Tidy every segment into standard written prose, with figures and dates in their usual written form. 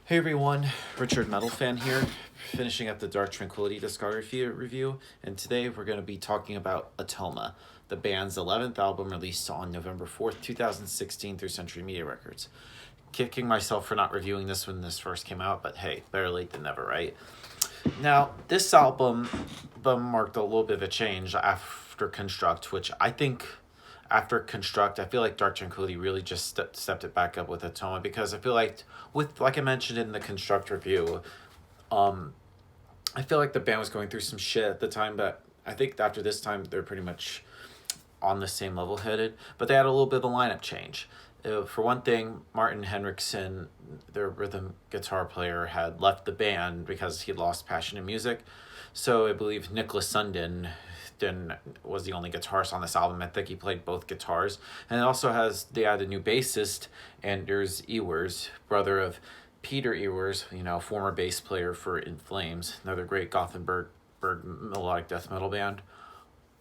Hey everyone, Richard Metal Fan here, finishing up the Dark Tranquillity discography review, and today we're going to be talking about Atoma, the band's 11th album released on November 4th, 2016 through Century Media Records. Kicking myself for not reviewing this when this first came out, but hey, better late than never, right? Now, this album marked a little bit of a change after Construct, which I think after Construct, I feel like Dark Tranquility really just stepped it back up with Atoma because I feel like I mentioned in the Construct review, um, I feel like the band was going through some shit at the time, but I think after this time they're pretty much on the same level headed. But they had a little bit of a lineup change. For one thing, Martin Henriksen, their rhythm guitar player, had left the band because he lost passion in music. So I believe Nicholas Sundin was the only guitarist on this album. I think he played both guitars. And it also they had a new bassist, Anders Ewers, brother of Peter Ewers, former bass player for In Flames, another great Gothenburg melodic death metal band.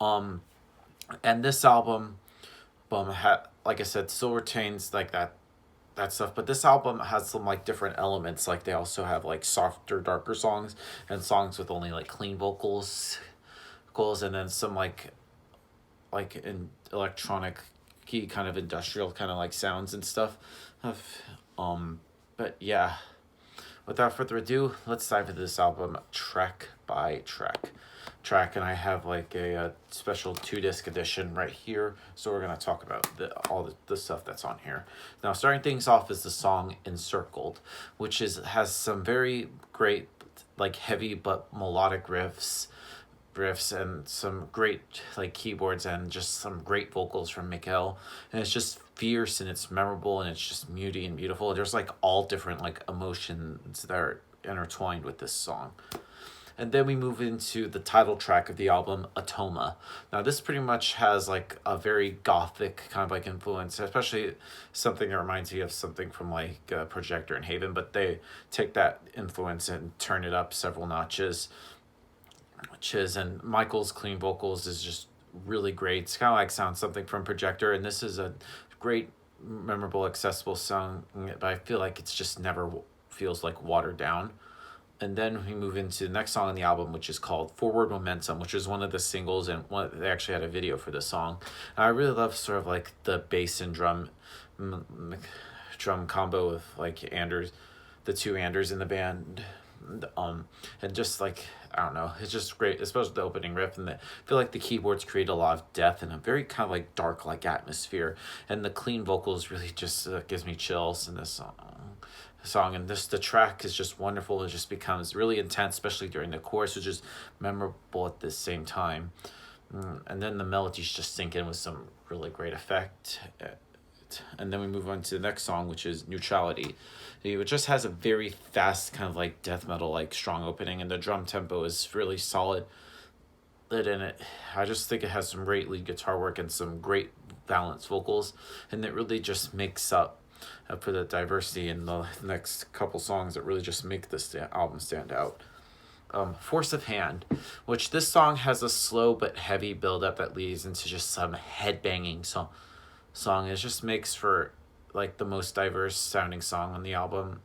And this album, like I said, still retains like that stuff, but this album has some like different elements. Like they also have like softer, darker songs and songs with only like clean vocals, and then some like in electronic key kind of industrial kind of like sounds and stuff. Of but yeah, without further ado, let's dive into this album track by track, and I have like a special 2 disc edition right here, so we're going to talk about all the stuff that's on here. Now, starting things off is the song Encircled, which has some very great like heavy but melodic riffs and some great like keyboards and just some great vocals from Mikkel, and it's just fierce and it's memorable and it's just moody and beautiful. There's like all different like emotions that are intertwined with this song. And then we move into the title track of the album, Atoma. Now, this pretty much has like a very gothic kind of like influence, especially something that reminds me of something from like Projector and Haven, but they take that influence and turn it up several notches. And Michael's clean vocals is just really great. It's kind of like sounds something from Projector, and this is a great, memorable, accessible song, but I feel like it's just never feels like watered down. And then we move into the next song on the album, which is called Forward Momentum, which is one of the singles, and they actually had a video for this song. And I really love sort of like the bass and drum combo of like the two Anders in the band. And just like, I don't know, it's just great, especially the opening riff, and I feel like the keyboards create a lot of depth and a very kind of like dark like atmosphere, and the clean vocals really just gives me chills in this song. And the track is just wonderful. It just becomes really intense, especially during the chorus, which is memorable at the same time. And then the melodies just sink in with some really great effect. And then we move on to the next song, which is Neutrality. It just has a very fast kind of like death metal like strong opening, and the drum tempo is really solid. In it, I just think it has some great lead guitar work and some great balanced vocals, and it really just makes up for the diversity in the next couple songs that really just make this album stand out. Force of Hand, which this song has a slow but heavy build up that leads into just some headbanging song. It just makes for like the most diverse sounding song on the album.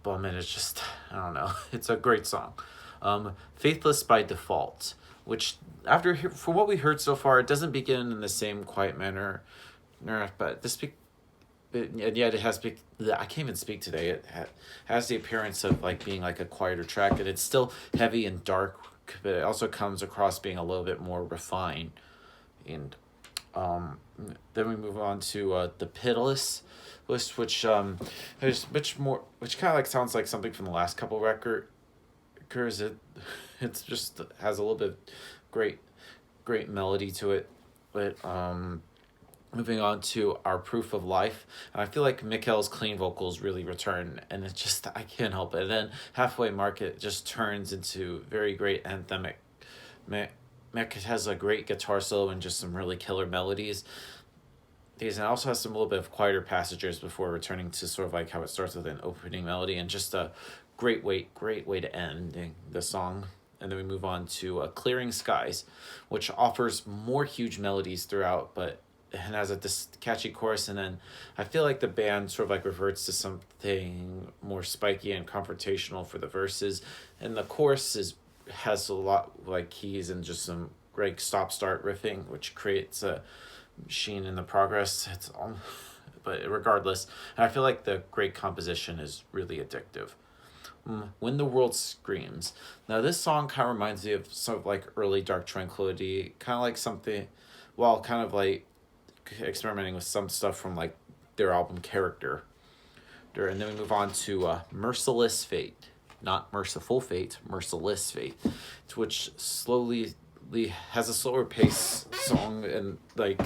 And it's just, I don't know, it's a great song. Faithless by Default, which for what we heard so far, it doesn't begin in the same quiet manner, but and yet it has I can't even speak today. It has the appearance of like being like a quieter track, and it's still heavy and dark, but it also comes across being a little bit more refined. And then we move on to the Pitiless list, which is which kind of like sounds like something from the last couple records. It's just has a little bit of great melody to it, but moving on to Our Proof of Life, and I feel like Mikkel's clean vocals really return, and it's just, I can't help it. And then halfway mark, it just turns into very great anthemic. Mick has a great guitar solo and just some really killer melodies. And it also has some little bit of quieter passages before returning to sort of like how it starts with an opening melody, and just a great way to end the song. And then we move on to Clearing Skies, which offers more huge melodies throughout, but and has a catchy chorus, and then I feel like the band sort of like reverts to something more spiky and confrontational for the verses, and the chorus has a lot like keys and just some great stop start riffing, which creates a sheen in the progress. It's all, but regardless, I feel like the great composition is really addictive. When the World Screams. Now this song kind of reminds me of sort of like early Dark Tranquillity, kind of like something, well, kind of like experimenting with some stuff from like their album Character. And then we move on to Merciless Fate. Not Merciful Fate, Merciless Fate, which slowly has a slower pace song, and like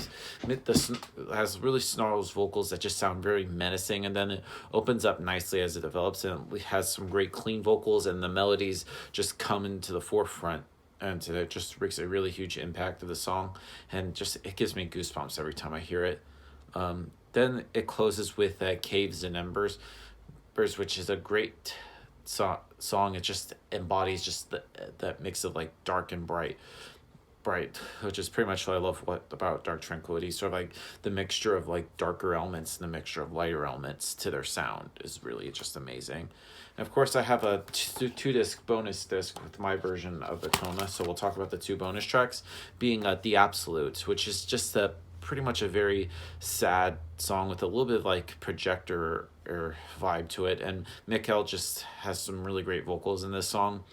has really snarls vocals that just sound very menacing, and then it opens up nicely as it develops, and it has some great clean vocals, and the melodies just come into the forefront, and it just makes a really huge impact of the song, and just it gives me goosebumps every time I hear it. Then it closes with Caves and Embers, which is a great song. It just embodies just that mix of like dark and bright, which is pretty much what I love about Dark Tranquillity. Sort of like the mixture of like darker elements and the mixture of lighter elements to their sound is really just amazing. And of course, I have a two disc bonus disc with my version of Atoma, so we'll talk about the two bonus tracks, being The Absolute, which is just pretty much a very sad song with a little bit of like projector or vibe to it, and Mikkel just has some really great vocals in this song.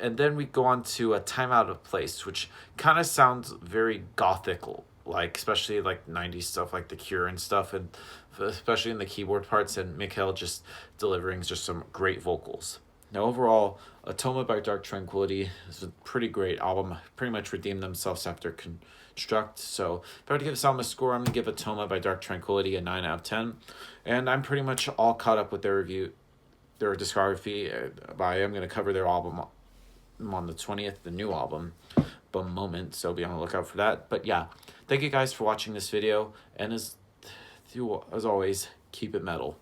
And then we go on to a Timeout of Place, which kind of sounds very gothic, like especially like 90s stuff like The Cure and stuff, and especially in the keyboard parts, and Mikkel just delivering just some great vocals. Now overall, Atoma by Dark Tranquillity is a pretty great album. Pretty much redeemed themselves after Construct. So if I were to give this album a score, I'm going to give Atoma by Dark Tranquillity a 9 out of 10. And I'm pretty much all caught up with their discography. I am going to cover their album on the 20th, the new album, Bum Moment, so be on the lookout for that. But yeah, thank you guys for watching this video, and as always, keep it metal.